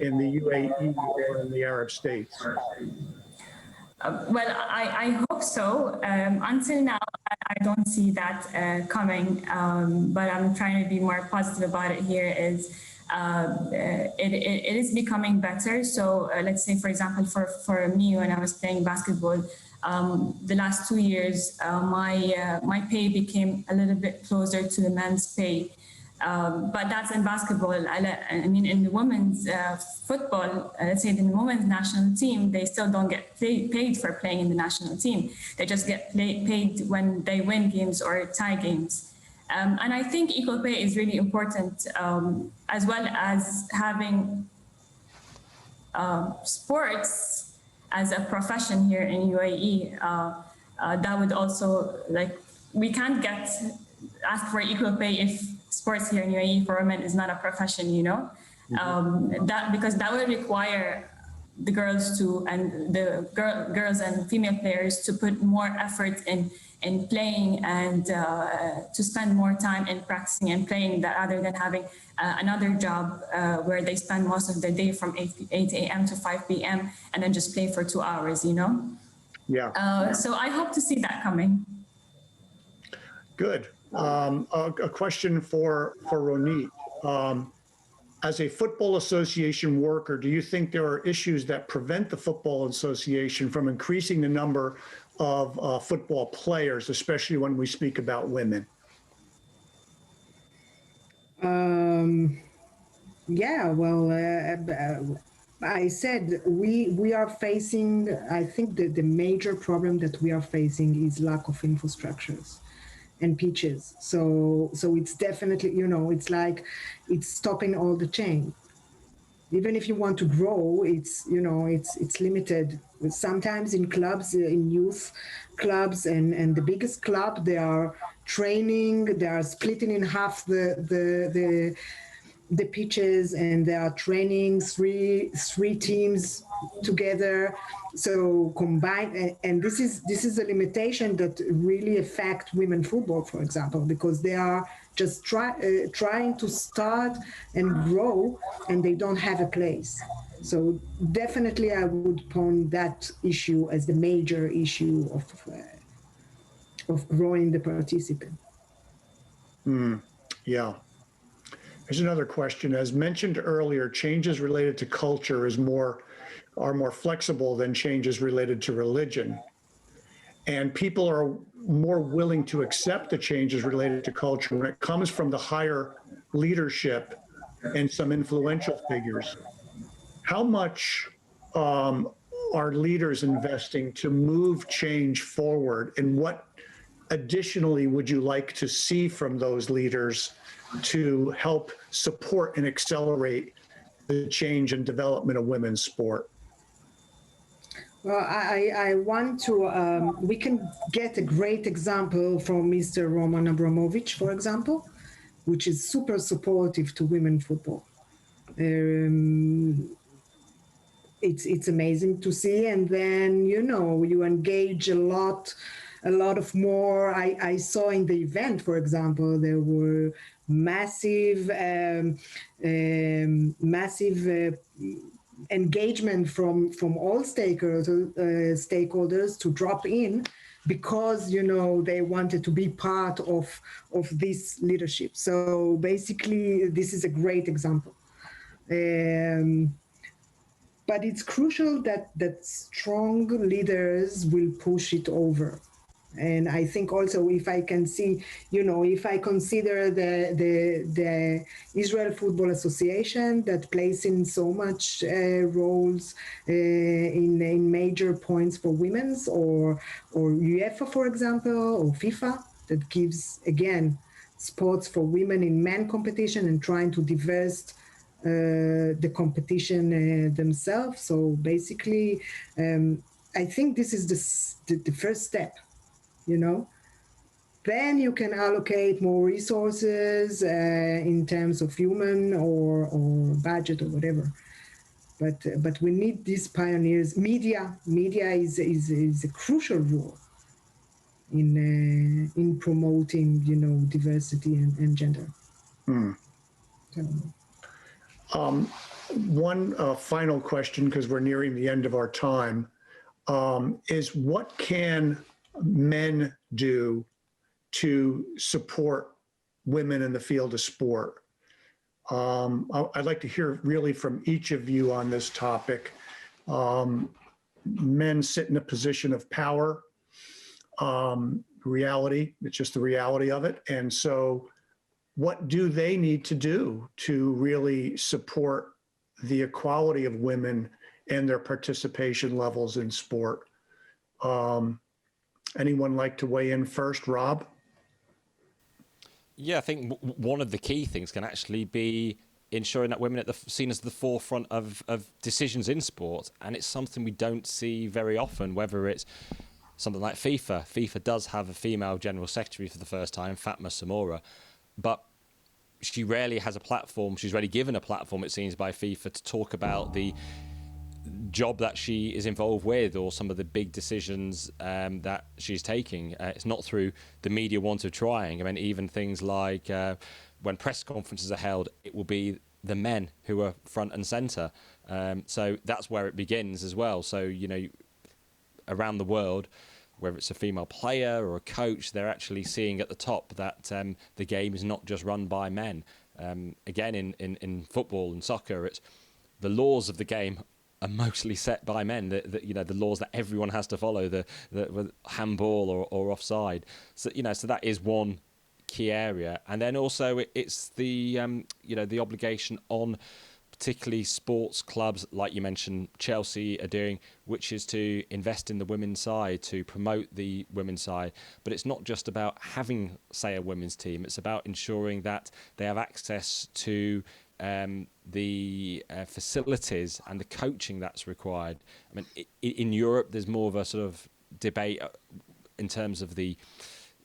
UAE or in the Arab states? Well, I hope so. Until now, I don't see that coming, but I'm trying to be more positive about it here. It is becoming better. So let's say, for example, for me, when I was playing basketball, the last 2 years, my pay became a little bit closer to the men's pay. But that's in basketball. I mean, in the women's football, let's say in the women's national team, they still don't get paid for playing in the national team. They just get paid when they win games or tie games. And I think equal pay is really important, as well as having sports as a profession here in UAE. That would also, like, we can't ask for equal pay if sports here in UAE for women is not a profession, you know, because that would require the girls girls and female players to put more effort in playing and to spend more time in practicing and playing, that rather than having another job where they spend most of the day from 8 a.m. to 5 p.m. and then just play for 2 hours, you know? Yeah. So I hope to see that coming. Good. A question for Ronit. As a football association worker, do you think there are issues that prevent the football association from increasing the number of football players, especially when we speak about women? Yeah, well, I said we are facing, I think that the major problem that we are facing is lack of infrastructures and pitches. So it's definitely, you know, it's like it's stopping all the chain. Even if you want to grow, it's, you know, it's limited. Sometimes in clubs, in youth clubs and the biggest club, they are training, they are splitting in half the pitches, and they are training three teams together. So combined, and this is a limitation that really affect women football, for example, because they are just trying to start and grow, and they don't have a place. So definitely, I would point that issue as the major issue of growing the participant. Yeah. Here's another question. As mentioned earlier, changes related to culture are more flexible than changes related to religion. And people are more willing to accept the changes related to culture when it comes from the higher leadership and some influential figures. How much are leaders investing to move change forward, and what additionally would you like to see from those leaders to help support and accelerate the change and development of women's sport? Well, I want to, we can get a great example from Mr. Roman Abramovich, for example, which is super supportive to women football. It's amazing to see. And then, you know, you engage a lot of more. I saw in the event, for example, there were massive engagement from all stakeholders to drop in, because, you know, they wanted to be part of this leadership. So basically, this is a great example. But it's crucial that strong leaders will push it over. And I think also, if I can see, you know, if I consider the Israel Football Association that plays in so much roles in major points for women's, or UEFA, for example, or FIFA, that gives, again, sports for women in men competition and trying to diverse the competition themselves. So basically, I think this is the first step. You know, then you can allocate more resources in terms of human or budget or whatever. But we need these pioneers. Media is a crucial role in promoting, diversity and gender. One final question, because we're nearing the end of our time, is what can men do to support women in the field of sport? I'd like to hear really from each of you on this topic. Men sit in a position of power, reality, it's just the reality of it. And so what do they need to do to really support the equality of women and their participation levels in sport? Anyone like to weigh in first? Rob? Yeah, I think one of the key things can actually be ensuring that women are seen as the forefront of decisions in sport. And it's something we don't see very often, whether it's something like FIFA. FIFA does have a female general secretary for the first time, Fatma Samora, but she rarely has a platform. She's rarely given a platform, it seems, by FIFA to talk about the job that she is involved with or some of the big decisions that she's taking. It's not through the media want of trying. I mean, even things like when press conferences are held, it will be the men who are front and center. So that's where it begins as well. So, around the world, whether it's a female player or a coach, they're actually seeing at the top that the game is not just run by men. Again, in football and soccer, it's the laws of the game are mostly set by men. The laws that everyone has to follow, the handball or offside. So so that is one key area, and then also it's the the obligation on particularly sports clubs like you mentioned Chelsea are doing, which is to invest in the women's side, to promote the women's side. But it's not just about having, say, a women's team. It's about ensuring that they have access to the facilities and the coaching that's required. I mean, in Europe, there's more of a sort of debate in terms of the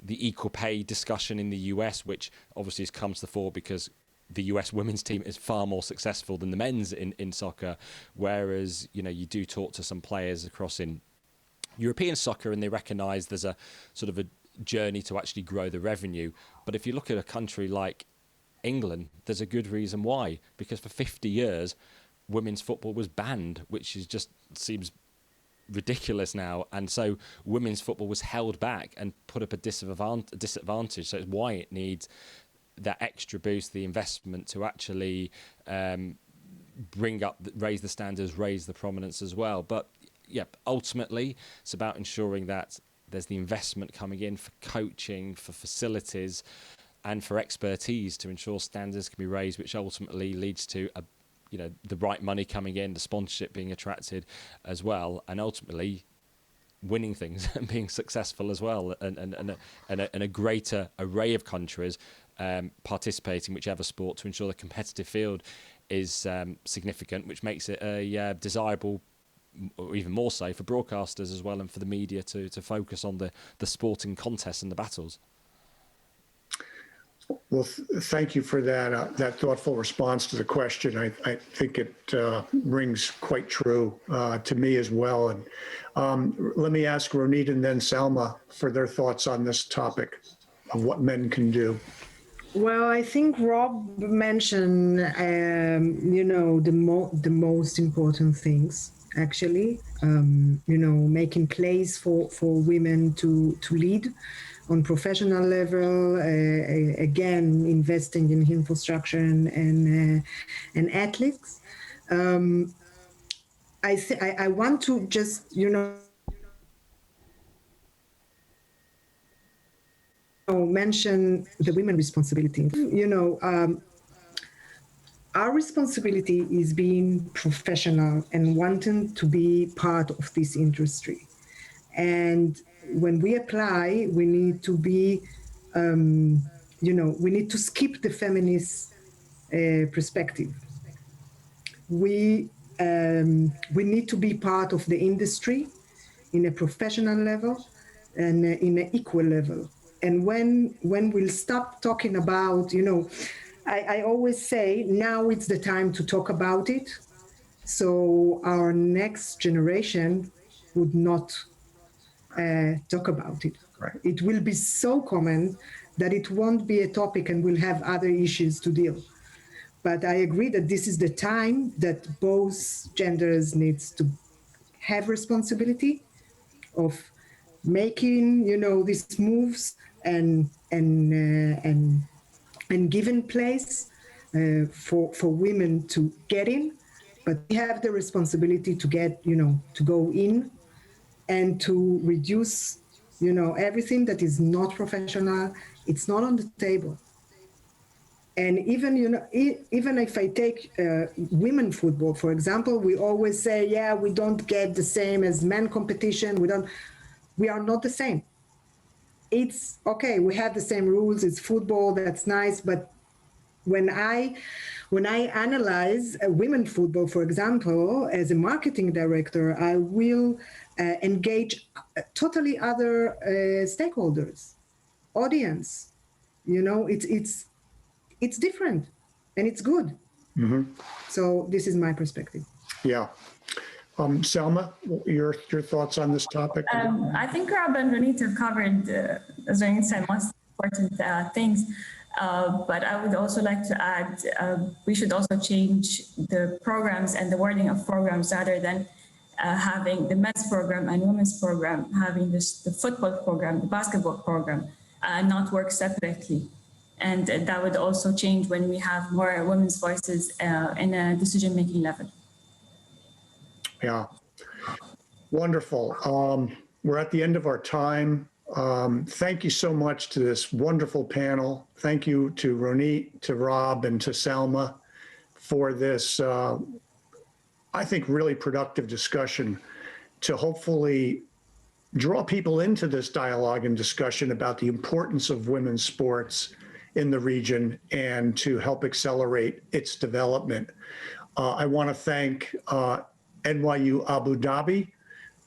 equal pay discussion in the US, which obviously has come to the fore because the US women's team is far more successful than the men's in soccer, whereas you do talk to some players across in European soccer and they recognise there's a sort of a journey to actually grow the revenue. But if you look at a country like England, there's a good reason why, because for 50 years women's football was banned, which is just seems ridiculous now, and so women's football was held back and put up a disadvantage. So it's why it needs that extra boost, the investment to actually raise the standards, raise the prominence as well. But yeah, ultimately it's about ensuring that there's the investment coming in for coaching, for facilities and for expertise to ensure standards can be raised, which ultimately leads to the right money coming in, the sponsorship being attracted as well, and ultimately winning things and being successful as well, and a greater array of countries participating whichever sport to ensure the competitive field is significant, which makes it a desirable, or even more so, for broadcasters as well and for the media to focus on the sporting contests and the battles. Well, thank you for that thoughtful response to the question. I think it rings quite true to me as well. And let me ask Ronit and then Salma for their thoughts on this topic of what men can do. Well, I think Rob mentioned, the most important things, actually, making place for women to lead on professional level, again, investing in infrastructure and athletes. I want to just, mention the women's responsibility. Our responsibility is being professional and wanting to be part of this industry. And when we apply, we need to be, we need to skip the feminist perspective. We need to be part of the industry in a professional level and in an equal level. And when we'll stop talking about, I always say, now it's the time to talk about it. So our next generation would not talk about it. Right. It will be so common that it won't be a topic and we'll have other issues to deal. But I agree that this is the time that both genders needs to have responsibility of making, these moves and giving place for women to get in, but we have the responsibility to get, to go in and to reduce, everything that is not professional. It's not on the table. And even, even if I take women football, for example, we always say, yeah, we don't get the same as men competition. We are not the same. It's okay. We have the same rules. It's football. That's nice. But when I analyze women football, for example, as a marketing director, I will engage totally other stakeholders, audience. It's different and it's good. Mm-hmm. So this is my perspective. Yeah. Salma, your thoughts on this topic? I think Rob and Ronit have covered, as Ronit said, most important things. But I would also like to add, we should also change the programs and the wording of programs rather than having the men's program and women's program, having the football program, the basketball program, not work separately. And that would also change when we have more women's voices in a decision-making level. Yeah. Wonderful. We're at the end of our time. Thank you so much to this wonderful panel. Thank you to Ronit, to Rob, and to Salma for this, I think, really productive discussion to hopefully draw people into this dialogue and discussion about the importance of women's sports in the region and to help accelerate its development. I want to thank NYU Abu Dhabi,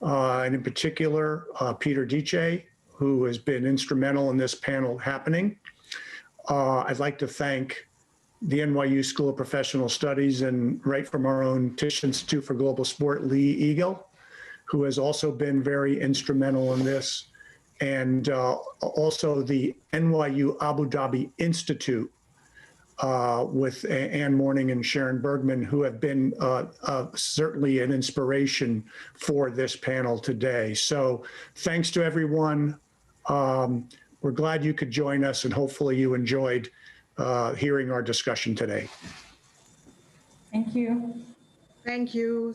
and in particular, Peter Tisch, who has been instrumental in this panel happening. I'd like to thank the NYU School of Professional Studies and right from our own Tisch Institute for Global Sport, Lee Eagle, who has also been very instrumental in this. And also the NYU Abu Dhabi Institute with Ann Morning and Sharon Bergman, who have been certainly an inspiration for this panel today. So thanks to everyone. We're glad you could join us and hopefully you enjoyed hearing our discussion today. Thank you. Thank you.